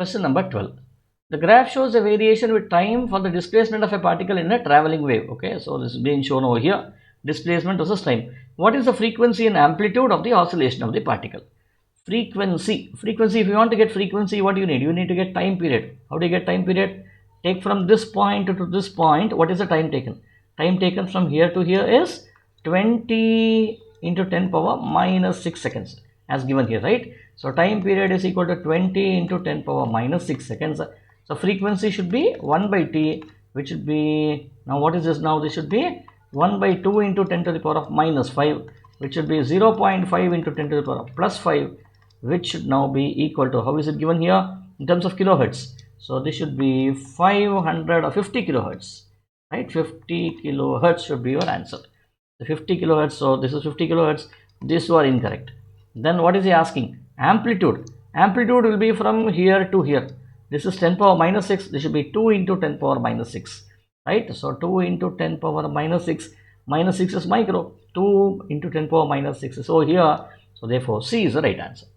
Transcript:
Question number 12. The graph shows a variation with time for the displacement of a particle in a traveling wave. Okay, so this is being shown over here. Displacement versus time. What is the frequency and amplitude of the oscillation of the particle? Frequency. If you want to get frequency, what do you need? You need to get time period. How do you get time period? Take from this point to this point. What is the time taken? Time taken from here to here is 20 into 10 power minus 6 seconds as given here, right? So time period is equal to 20 into 10 power minus 6 seconds. So frequency should be 1 by t, which should be, now what is this now? This should be 1 by 2 into 10 to the power of minus 5, which should be 0.5 into 10 to the power of plus 5, which should now be equal to, how is it given here in terms of kilohertz? So this should be 550 kilohertz, right? 50 kilohertz should be your answer. The 50 kilohertz, so this is 50 kilohertz, this were incorrect. Then what is he asking? Amplitude. Amplitude will be from here to here. This is 10 power minus 6, this should be 2 into 10 power minus 6, right? So 2 into 10 power minus 6 is micro, 2 into 10 power minus 6 is over here. So therefore C is the right answer.